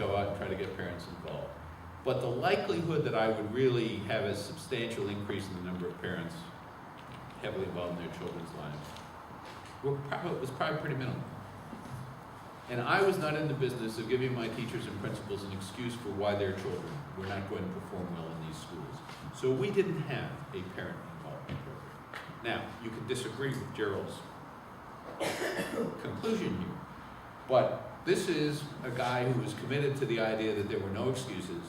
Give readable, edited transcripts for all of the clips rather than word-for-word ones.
go out and try to get parents involved. But the likelihood that I would really have a substantial increase in the number of parents heavily involved in their children's lives was probably pretty minimal. And I was not in the business of giving my teachers and principals an excuse for why their children were not going to perform well in these schools. So we didn't have a parent involvement program. Now, you can disagree with Gerald's conclusion here, but this is a guy who was committed to the idea that there were no excuses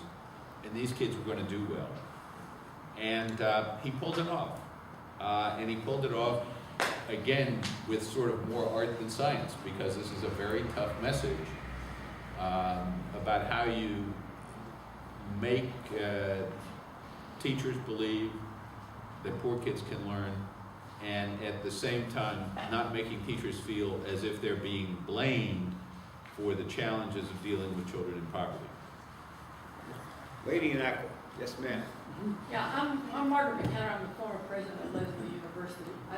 and these kids were going to do well. And he pulled it off. And he pulled it off, again, with sort of more art than science, because this is a very tough message about how you make teachers believe that poor kids can learn, and at the same time not making teachers feel as if they're being blamed for the challenges of dealing with children in poverty. Lady in Aqua. Yes, ma'am. Yeah, I'm Margaret McKenna. I'm the former president of Leslie University. I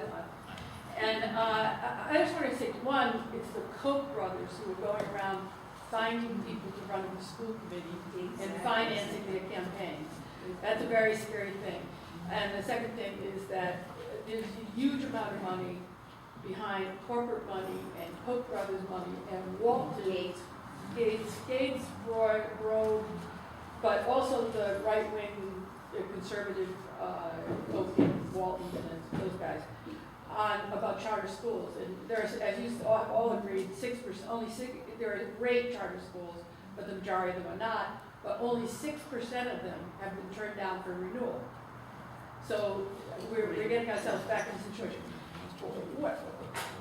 just want to say, one, it's the Koch brothers who are going around finding people to run the school committee and financing their campaigns. That's a very scary thing. And the second thing is that there's a huge amount of money behind corporate money and Koch brothers money and Walton, Gates, Road, but also the right-wing conservative Koch and Walton and those guys about charter schools. And there's, as you all agreed, 6%, only 6, there are great charter schools, but the majority of them are not, but only 6% of them have been turned down for renewal. So we're getting ourselves back in the situation.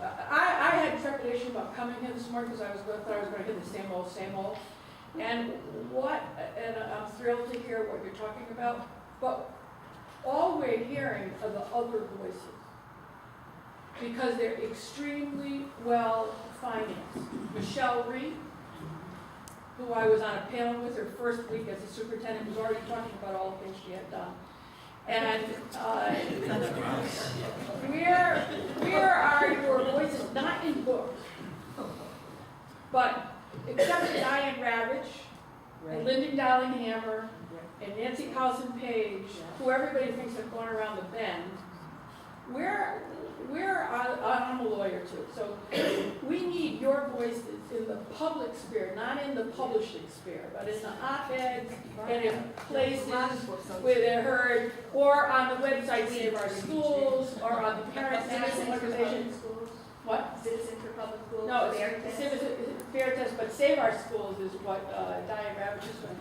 I had trepidation about coming here this morning because I thought I was going to hear the same old. And I'm thrilled to hear what you're talking about, but all we're hearing are the other voices because they're extremely well financed. Michelle Reed, who I was on a panel with her first week as a superintendent, was already talking about all the things she had done. And where are your voices? Not in books, but except for Diane Ravitch, and Lyndon Darling-Hammer, and Nancy Carlson Page, who everybody thinks have gone around the bend. I'm a lawyer too, so we need your voices in the public sphere, not in the publishing sphere, but in the op-eds and in places where they're heard, or on the website Save Our Schools, or on the Parent National Organization. What? Citizen for Public Schools? No, it's Fair Test, but Save Our Schools is what Diane Ravitch is doing.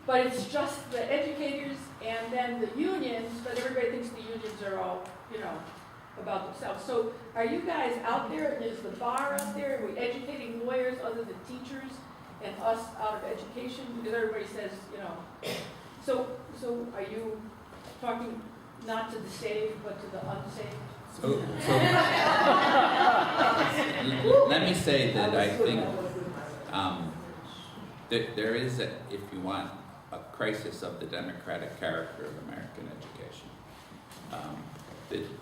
But it's just the educators and then the unions, but everybody thinks the unions are all, about themselves. So are you guys out there? Is the bar out there? Are we educating lawyers other than teachers and us out of education? Because everybody says, So are you talking not to the saved, but to the unsaved? So let me say that I think that there is, if you want, a crisis of the democratic character of American education.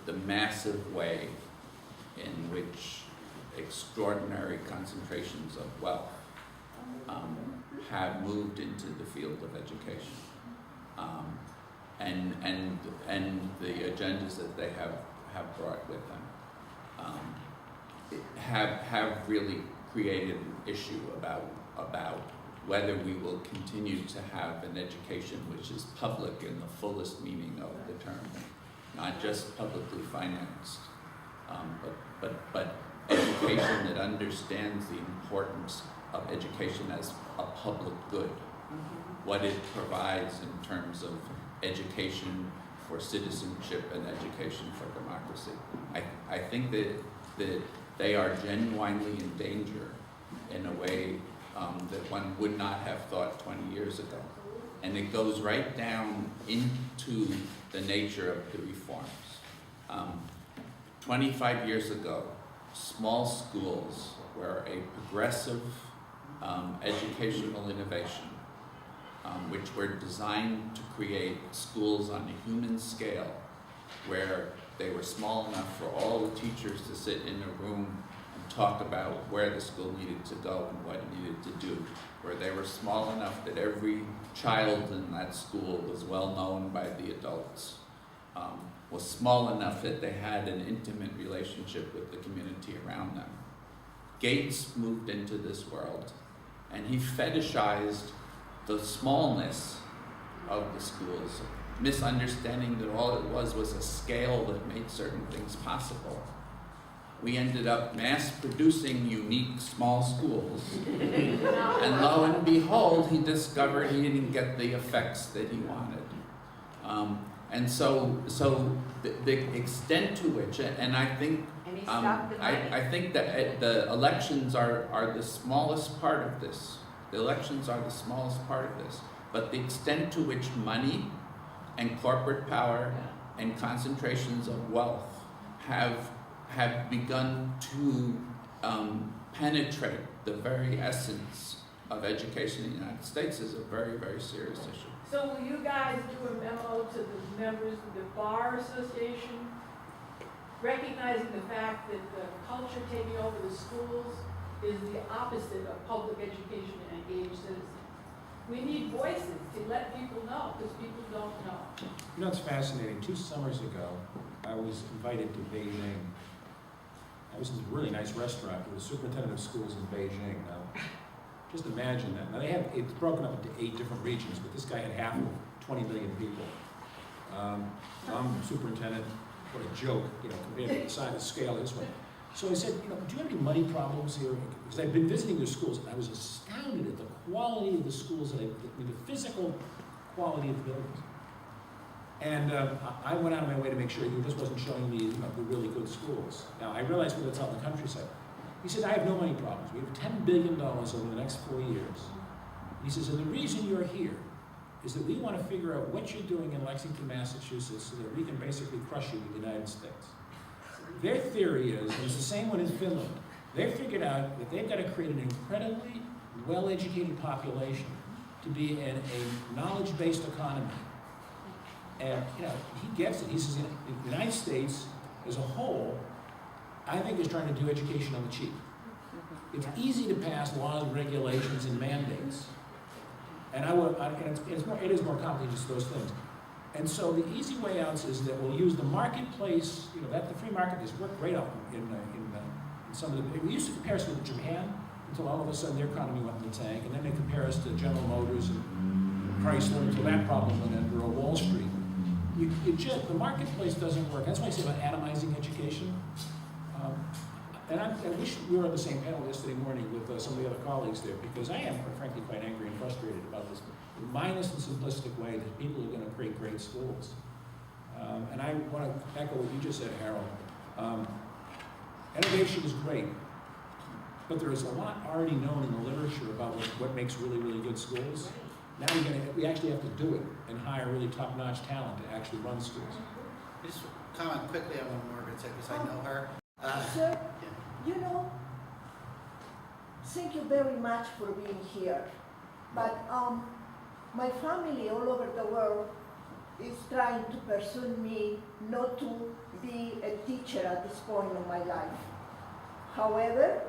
The massive way in which extraordinary concentrations of wealth have moved into the field of education, and the agendas that they have brought with them have really created an issue about whether we will continue to have an education which is public in the fullest meaning of the term. Not just publicly financed, but education that understands the importance of education as a public good, what it provides in terms of education for citizenship and education for democracy. I think that they are genuinely in danger in a way that one would not have thought 20 years ago. And it goes right down into the nature of the reforms. 25 years ago, small schools were a progressive educational innovation, which were designed to create schools on a human scale where they were small enough for all the teachers to sit in a room and talk about where the school needed to go and what it needed to do, where they were small enough that every child in that school was well known by the adults, was small enough that they had an intimate relationship with the community around them. Gates moved into this world, and he fetishized the smallness of the schools, misunderstanding that all it was a scale that made certain things possible. We ended up mass producing unique small schools, and lo and behold, he discovered he didn't get the effects that he wanted. And so the extent to which, and I think, And he stopped the money. I think that the elections are the smallest part of this. The elections are the smallest part of this. But the extent to which money and corporate power and concentrations of wealth have begun to penetrate the very essence of education in the United States is a very, very serious issue. So will you guys do a memo to the members of the Bar Association, recognizing the fact that the culture taking over the schools is the opposite of public education and engaged citizens? We need voices to let people know, because people don't know. You know, it's fascinating. 2 summers ago, I was invited to Beijing. I was in a really nice restaurant with the superintendent of schools in Beijing. Now, just imagine that. Now, it's broken up into 8 different regions, but this guy had half of 20 million people. I'm superintendent. What a joke, compared to the size of the scale of this one. So I said, do you have any money problems here? Because I've been visiting their schools, and I was astounded at the quality of the schools, the physical quality of the buildings. And I went out of my way to make sure he just wasn't showing me the really good schools. Now, I realized that's out in the countryside. He said, I have no money problems. We have $10 billion over the next 4 years. He says, and the reason you're here is that we want to figure out what you're doing in Lexington, Massachusetts, so that we can basically crush you in the United States. Their theory is, and it's the same one in Finland, they figured out that they've got to create an incredibly well-educated population to be in a knowledge-based economy. And, he gets it. He says, the United States as a whole, I think, is trying to do education on the cheap. It's easy to pass laws, regulations, and mandates. And it is more complicated than those things. And so the easy way out is that we'll use the marketplace, that the free market has worked great out in some of the, we used to compare us with Japan until all of a sudden their economy went in the tank, and then they compare us to General Motors and Chrysler until that problem went under Wall Street. The marketplace doesn't work. That's why I say about atomizing education. And I wish we were on the same panel yesterday morning with some of the other colleagues there, because I am, frankly, quite angry and frustrated about this mindless and simplistic way that people are going to create great schools. And I want to echo what you just said, Harold. Innovation is great, but there is a lot already known in the literature about what makes really, really good schools. Now we actually have to do it and hire really top-notch talent to actually run schools. Just comment quickly on what Margaret said, because I know her. Sir, thank you very much for being here. But my family all over the world is trying to persuade me not to be a teacher at this point in my life. However,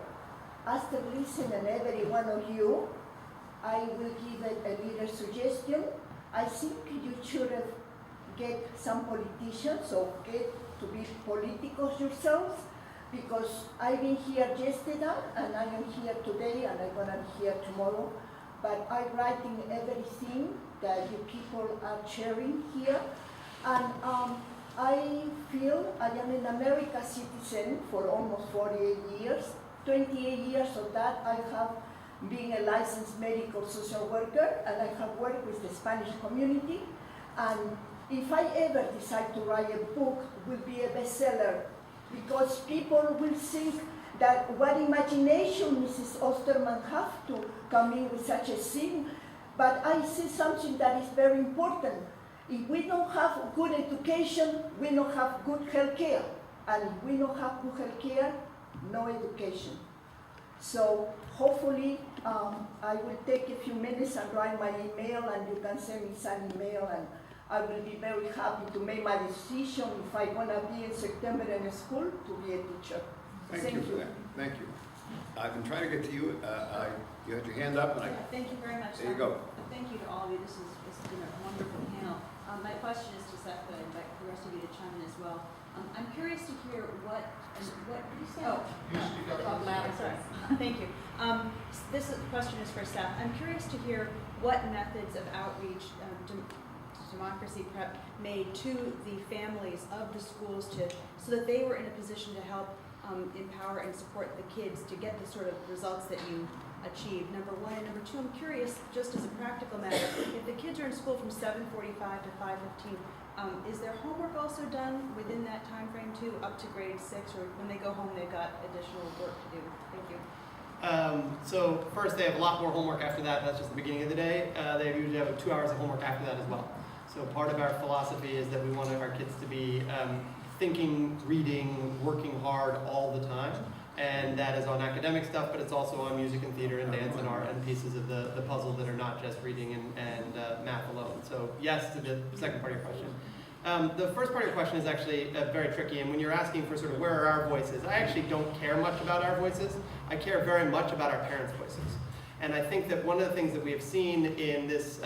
after listening to every one of you, I will give a little suggestion. I think you should get some politicians or get to be politicos yourselves, because I've been here yesterday and I am here today and I'm gonna be here tomorrow, but I'm writing everything that you people are sharing here. And I feel I am an American citizen for almost 48 years. 28 years of that I have been a licensed medical social worker, and I have worked with the Spanish community. And if I ever decide to write a book, it will be a bestseller, because people will think that what imagination Mrs. Osterman have to come in with such a thing. But I see something that is very important. If we don't have good education, we don't have good health care. And if we don't have good health care, no education. So hopefully I will take a few minutes and write my email, and you can send me some email, and I will be very happy to make my decision if I want to be in September in a school to be a teacher. Thank you for that. Thank you. I've been trying to get to you. You had your hand up, and Yeah, thank you very much. there you go. Thank you to all of you. This has been a wonderful panel. My question is to Seth, but I invite the rest of you to chime in as well. I'm curious to hear what. Talk louder. Sorry. Thank you. Question is for Seth. I'm curious to hear what methods of outreach, democracy prep made to the families of the schools so that they were in a position to help empower and support the kids to get the sort of results that you achieved, number one. And number two, I'm curious, just as a practical matter, if the kids are in school from 7:45 to 5:15, is their homework also done within that time frame too, up to grade 6, or when they go home they've got additional work to do? Thank you. So first, they have a lot more homework after that. That's just the beginning of the day. They usually have 2 hours of homework after that as well. So part of our philosophy is that we want our kids to be thinking, reading, working hard all the time. And that is on academic stuff, but it's also on music and theater and dance and art and pieces of the puzzle that are not just reading and math alone. So yes to the second part of your question. The first part of your question is actually very tricky, and when you're asking for sort of where are our voices, I actually don't care much about our voices. I care very much about our parents' voices. And I think that one of the things that we have seen in this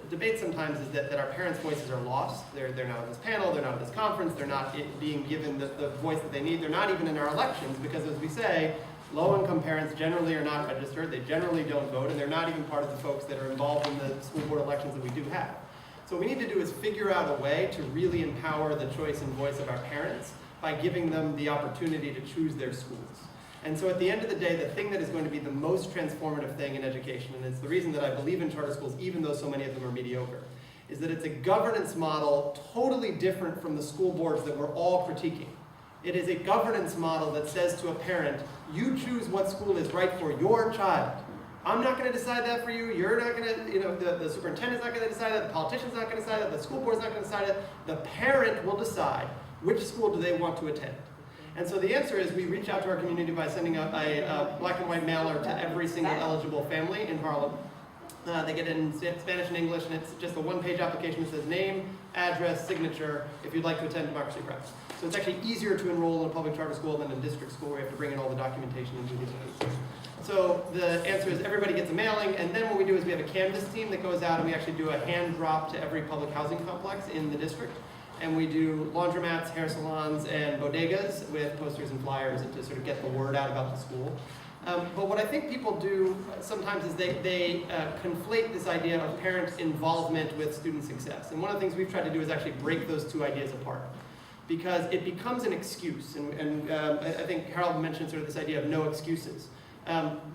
debate sometimes is that our parents' voices are lost. They're not on this panel, they're not at this conference, they're not being given the voice that they need. They're not even in our elections because, as we say, low-income parents generally are not registered, they generally don't vote, and they're not even part of the folks that are involved in the school board elections that we do have. So what we need to do is figure out a way to really empower the choice and voice of our parents by giving them the opportunity to choose their schools. And so at the end of the day, the thing that is going to be the most transformative thing in education, and it's the reason that I believe in charter schools, even though so many of them are mediocre, is that it's a governance model totally different from the school boards that we're all critiquing. It is a governance model that says to a parent, you choose what school is right for your child. I'm not going to decide that for you. You're not going to, the superintendent's not going to decide that. The politician's not going to decide that. The school board's not going to decide it. The parent will decide which school do they want to attend. And so the answer is we reach out to our community by sending out a black and white mailer to every single eligible family in Harlem. They get it in Spanish and English, and it's just a one-page application that says name, address, signature, if you'd like to attend Democracy Prep. So it's actually easier to enroll in a public charter school than in district school where you have to bring in all the documentation and do these things. So the answer is everybody gets a mailing, and then what we do is we have a canvas team that goes out and we actually do a hand drop to every public housing complex in the district. And we do laundromats, hair salons, and bodegas with posters and flyers to sort of get the word out about the school. But what I think people do sometimes is they conflate this idea of parent involvement with student success. And one of the things we've tried to do is actually break those two ideas apart. Because it becomes an excuse, and I think Harold mentioned sort of this idea of no excuses.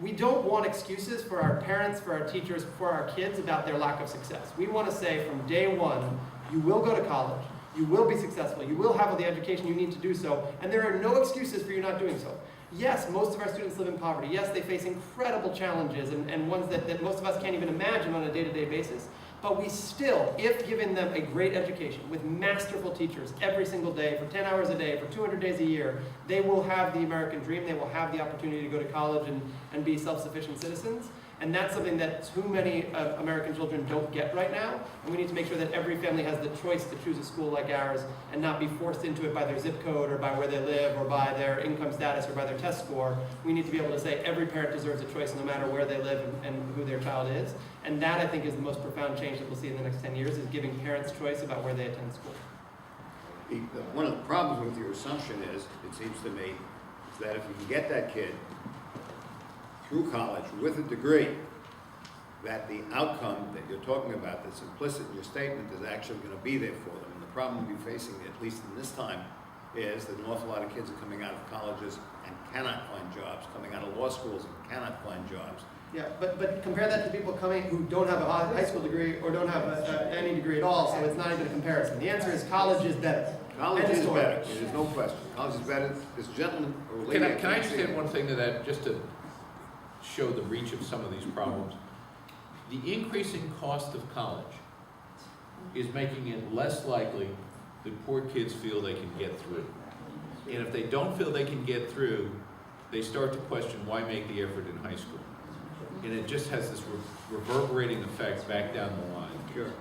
We don't want excuses for our parents, for our teachers, for our kids about their lack of success. We want to say from day one, you will go to college, you will be successful, you will have all the education you need to do so, and there are no excuses for you not doing so. Yes, most of our students live in poverty. Yes, they face incredible challenges and ones that most of us can't even imagine on a day-to-day basis. But we still, if given them a great education with masterful teachers every single day for 10 hours a day, for 200 days a year, they will have the American dream. They will have the opportunity to go to college and be self-sufficient citizens. And that's something that too many American children don't get right now. And we need to make sure that every family has the choice to choose a school like ours and not be forced into it by their zip code or by where they live or by their income status or by their test score. We need to be able to say every parent deserves a choice no matter where they live and who their child is. And that, I think, is the most profound change that we'll see in the next 10 years, is giving parents choice about where they attend school. One of the problems with your assumption is, it seems to me, is that if you can get that kid through college with a degree, that the outcome that you're talking about that's implicit in your statement is actually going to be there for them. And the problem we're facing, at least in this time, is that an awful lot of kids are coming out of colleges and cannot find jobs, coming out of law schools and cannot find jobs. Yeah, but compare that to people coming who don't have a high school degree or don't have any degree at all, so it's not even a comparison. The answer is college is better. College is better, there's no question. College is better. This gentleman or lady... Can I just add one thing to that, just to show the reach of some of these problems? The increasing cost of college is making it less likely that poor kids feel they can get through. And if they don't feel they can get through, they start to question why make the effort in high school. And it just has this reverberating effect back down the line. Sure.